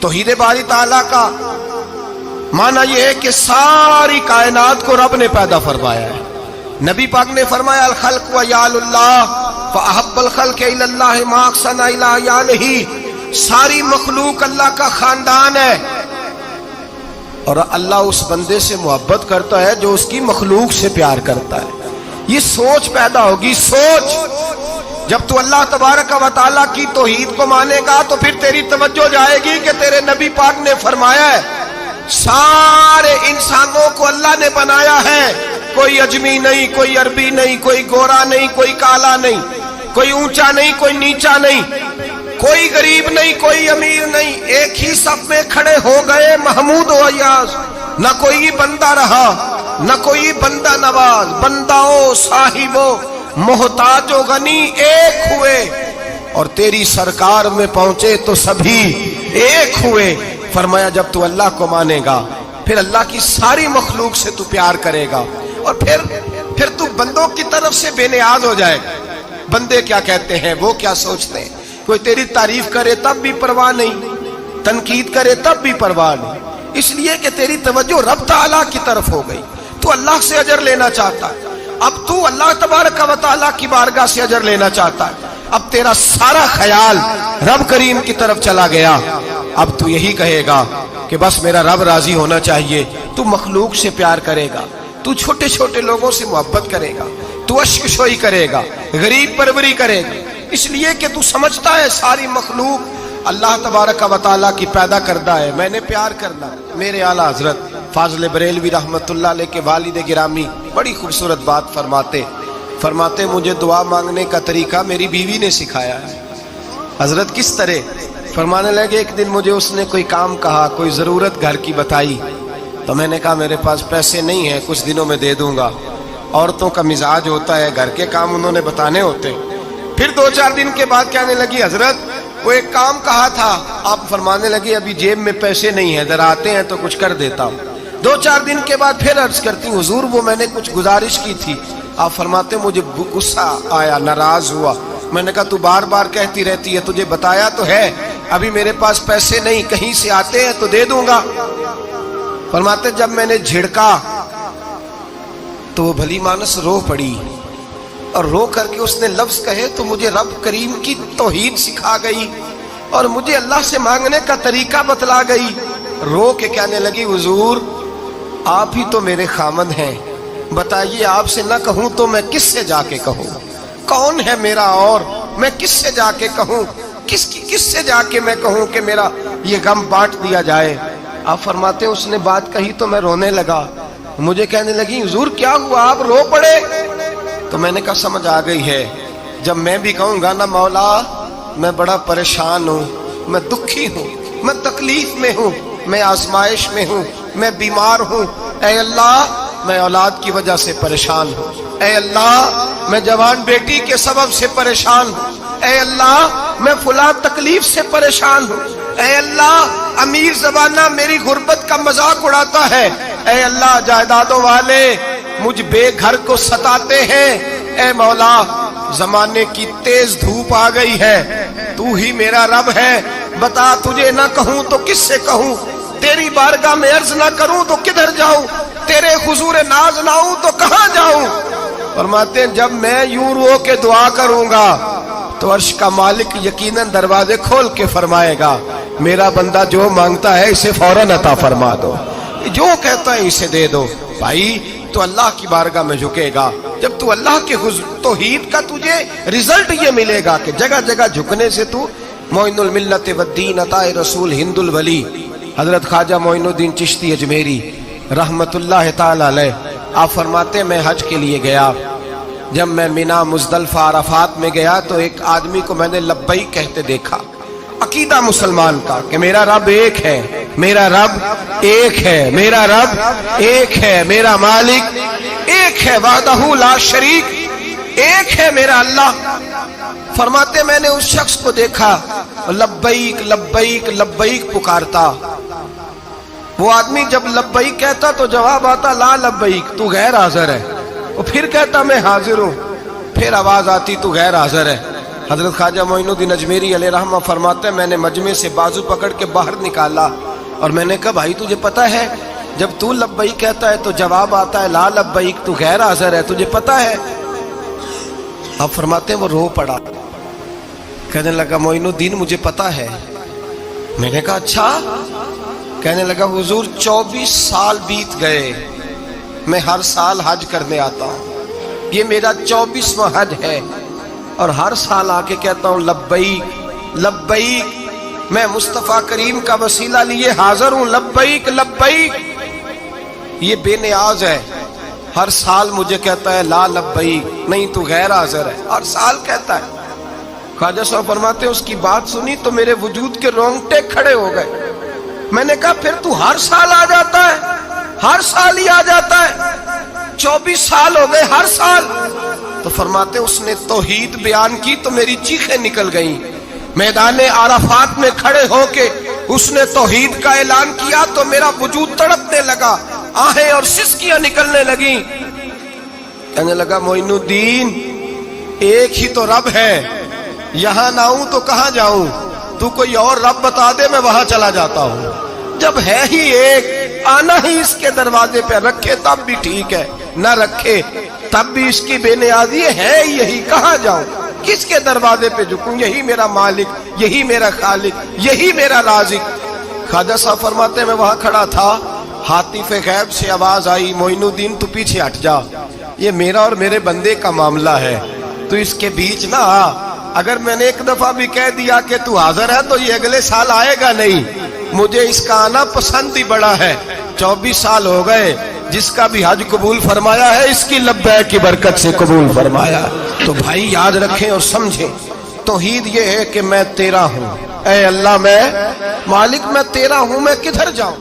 توحید باری تعالیٰ کا معنی یہ ہے کہ ساری کائنات کو رب نے پیدا فرمایا ہے۔ نبی پاک نے فرمایا الخلق وعیال اللہ فاحب الخلق الی اللہ ما احسن الی عیالہ، ساری مخلوق اللہ کا خاندان ہے اور اللہ اس بندے سے محبت کرتا ہے جو اس کی مخلوق سے پیار کرتا ہے۔ یہ سوچ پیدا ہوگی، سوچ جب تو اللہ تبارک و تعالیٰ کی توحید کو مانے گا تو پھر تیری توجہ جائے گی کہ تیرے نبی پاک نے فرمایا ہے سارے انسانوں کو اللہ نے بنایا ہے، کوئی اجمی نہیں، کوئی عربی نہیں، کوئی گورا نہیں، کوئی کالا نہیں، کوئی اونچا نہیں، کوئی نیچا نہیں، کوئی غریب نہیں، کوئی امیر نہیں، ایک ہی صف میں کھڑے ہو گئے محمود و ایاز، نہ کوئی بندہ رہا نہ کوئی بندہ نواز، بنداؤ صاحبو محتاج و غنی ایک ہوئے اور تیری سرکار میں پہنچے تو سبھی ایک ہوئے۔ فرمایا جب تو اللہ کو مانے گا پھر اللہ کی ساری مخلوق سے تو پیار کرے گا اور پھر تو بندوں کی طرف سے بے نیاز ہو جائے گا۔ بندے کیا کہتے ہیں، وہ کیا سوچتے ہیں، کوئی تیری تعریف کرے تب بھی پرواہ نہیں، تنقید کرے تب بھی پرواہ نہیں، اس لیے کہ تیری توجہ رب تعالیٰ کی طرف ہو گئی، تو اللہ سے اجر لینا چاہتا ہے۔ اب تو اللہ تبارک و تعالیٰ کی بارگاہ سے اجر لینا چاہتا ہے، اب تیرا سارا خیال رب کریم کی طرف چلا گیا، اب تو یہی کہے گا کہ بس میرا رب راضی ہونا چاہیے۔ تو مخلوق سے پیار کرے گا، تو چھوٹے چھوٹے لوگوں سے محبت کرے گا، تو اشک شوئی کرے گا، غریب پروری کرے گا، اس لیے کہ تو سمجھتا ہے ساری مخلوق اللہ تبارک و تعالیٰ کی پیدا کردہ ہے، میں نے پیار کرنا۔ میرے اعلیٰ حضرت فاضل بریلوی رحمت اللہ علیہ کے والد گرامی بڑی خوبصورت بات فرماتے مجھے دعا مانگنے کا طریقہ میری بیوی نے سکھایا ہے۔ حضرت کس طرح؟ فرمانے لگے ایک دن مجھے اس نے کوئی کام کہا، کوئی ضرورت گھر کی بتائی، تو میں نے کہا میرے پاس پیسے نہیں ہیں، کچھ دنوں میں دے دوں گا۔ عورتوں کا مزاج ہوتا ہے، گھر کے کام انہوں نے بتانے ہوتے۔ پھر 2-4 دن کے بعد کہنے لگی حضرت وہ ایک کام کہا تھا، آپ فرمانے لگے ابھی جیب میں پیسے نہیں ہیں، ذرا آتے ہیں تو کچھ کر دیتا ہوں۔ 2-4 دن کے بعد پھر عرض کرتی ہوں حضور وہ میں نے کچھ گزارش کی تھی، آپ فرماتے مجھے غصہ آیا، ناراض ہوا۔ میں نے کہا تو بار بار کہتی رہتی ہے، تجھے بتایا تو ہے، ابھی میرے پاس پیسے نہیں، کہیں سے آتے ہیں تو دے دوں گا۔ فرماتے جب میں نے جھڑکا تو وہ بھلی مانس رو پڑی اور رو کر کے اس نے لفظ کہے تو مجھے رب کریم کی توحید سکھا گئی اور مجھے اللہ سے مانگنے کا طریقہ بتلا گئی۔ رو کے کہنے لگی حضور آپ ہی تو میرے خامد ہیں، بتائیے آپ سے نہ کہوں تو میں کس سے جا کے کہوں؟ کون ہے میرا اور میں کس سے جا کے کہوں؟ کس سے جا کے میں کہوں کہ میرا یہ غم بانٹ دیا جائے؟ آپ فرماتے اس نے بات کہی تو میں رونے لگا، مجھے کہنے لگی حضور کیا ہوا آپ رو پڑے؟ تو میں نے کہا سمجھ آ گئی ہے، جب میں بھی کہوں گا نا مولا میں بڑا پریشان ہوں، میں دکھی ہوں، میں تکلیف میں ہوں، میں آزمائش میں ہوں، میں بیمار ہوں، اے اللہ میں اولاد کی وجہ سے پریشان ہوں، اے اللہ میں جوان بیٹی کے سبب سے پریشان ہوں، اے اللہ میں فلاں تکلیف سے پریشان ہوں، اے اللہ امیر زبانہ میری غربت کا مذاق اڑاتا ہے، اے اللہ جائیدادوں والے مجھ بے گھر کو ستاتے ہیں، اے مولا زمانے کی تیز دھوپ آ گئی ہے، تو ہی میرا رب ہے، بتا تجھے نہ کہوں تو کس سے کہوں؟ تیری بارگاہ میں عرض نہ کروں تو کدھر جاؤں؟ تیرے حضور ناز نہ ہوں تو کہاں جاؤں؟ فرماتے ہیں جب میں یوں رو کے دعا کروں گا تو عرش کا مالک یقیناً دروازے کھول کے فرمائے گا میرا بندہ جو مانگتا ہے اسے فوراً عطا فرما دو، جو کہتا ہے اسے دے دو۔ بھائی تو اللہ کی بارگاہ میں جھکے گا، جب تو اللہ کے توحید کا تجھے رزلٹ یہ ملے گا کہ جگہ جگہ جھکنے سے تو معین الملت والدین عطا رسول ہند الولی حضرت خواجہ معین الدین چشتی اجمیری رحمت اللہ تعالی علیہ آپ فرماتے میں حج کے لیے گیا، جب میں مینا مزدلفہ عرفات میں گیا تو ایک آدمی کو میں نے لبیک کہتے دیکھا، عقیدہ مسلمان کا کہ میرا رب ایک ہے، میرا رب ایک ہے، میرا رب ایک ہے، میرا مالک ایک ہے، وحدہ لا شریک ایک ہے میرا اللہ۔ فرماتے میں نے اس شخص کو دیکھا لبیک لبیک لبیک پکارتا، وہ آدمی جب لبیک کہتا تو جواب آتا لا لبیک تو غیر حاضر ہے، وہ پھر کہتا میں حاضر ہوں، پھر آواز آتی تو غیر حاضر ہے، حضرت خواجہ معین الدین اجمیری علیہ رحمہ فرماتے ہیں میں نے مجمع سے بازو پکڑ کے باہر نکالا اور میں نے کہا بھائی تجھے پتہ ہے جب تو لبیک کہتا ہے تو جواب آتا ہے لا لبیک، تو غیر حاضر ہے، تجھے پتہ ہے؟ آپ فرماتے ہیں وہ رو پڑا، کہنے لگا معین الدین مجھے پتہ ہے۔ میں نے کہا اچھا؟ کہنے لگا حضور 24 سال بیت گئے، میں ہر سال حج کرنے آتا ہوں، یہ میرا 24واں حج ہے، اور ہر سال آ کے کہتا ہوں لبیک لبیک، میں مصطفیٰ کریم کا وسیلہ لیے حاضر ہوں، لبیک لبیک۔ یہ بے نیاز ہے، ہر سال مجھے کہتا ہے لا لبیک، نہیں تو غیر حاضر ہے، ہر سال کہتا ہے۔ خواجہ صاحب فرماتے ہیں اس کی بات سنی تو میرے وجود کے رونگٹے کھڑے ہو گئے۔ میں نے کہا پھر تو ہر سال آ جاتا ہے، ہر سال ہی آ جاتا ہے، 24 سال ہو گئے ہر سال۔ تو فرماتے اس نے توحید بیان کی تو میری چیخیں نکل گئیں، میدان عرفات میں کھڑے ہو کے اس نے توحید کا اعلان کیا تو میرا وجود تڑپنے لگا، آہیں اور سسکیاں نکلنے لگیں۔ کہنے لگا معین الدین ایک ہی تو رب ہے، یہاں نہ ہوں تو کہاں جاؤں، تو کوئی اور رب بتا دے میں وہاں چلا جاتا ہوں، جب ہے ہی ایک آنا ہی اس کے دروازے پہ، رکھے تب بھی ٹھیک ہے، نہ رکھے تب بھی اس کی بے نیازی ہے یہی، کہاں جاؤں، کس کے دروازے پہ جھکوں، یہی میرا مالک، یہی میرا خالق، یہی میرا رازق۔ خواجہ صاحب فرماتے ہیں میں وہاں کھڑا تھا، حاطف غیب سے آواز آئی معین الدین تو پیچھے ہٹ جا، یہ میرا اور میرے بندے کا معاملہ ہے، تو اس کے بیچ نہ آ، اگر میں نے ایک دفعہ بھی کہہ دیا کہ تو حاضر ہے تو یہ اگلے سال آئے گا نہیں، مجھے اس کا آنا پسند ہی بڑا ہے۔ 24 سال ہو گئے، جس کا بھی حج قبول فرمایا ہے اس کی لبیک کی برکت سے قبول فرمایا۔ تو بھائی یاد رکھیں اور سمجھیں، توحید یہ ہے کہ میں تیرا ہوں، اے اللہ میں مالک میں تیرا ہوں، میں کدھر جاؤں؟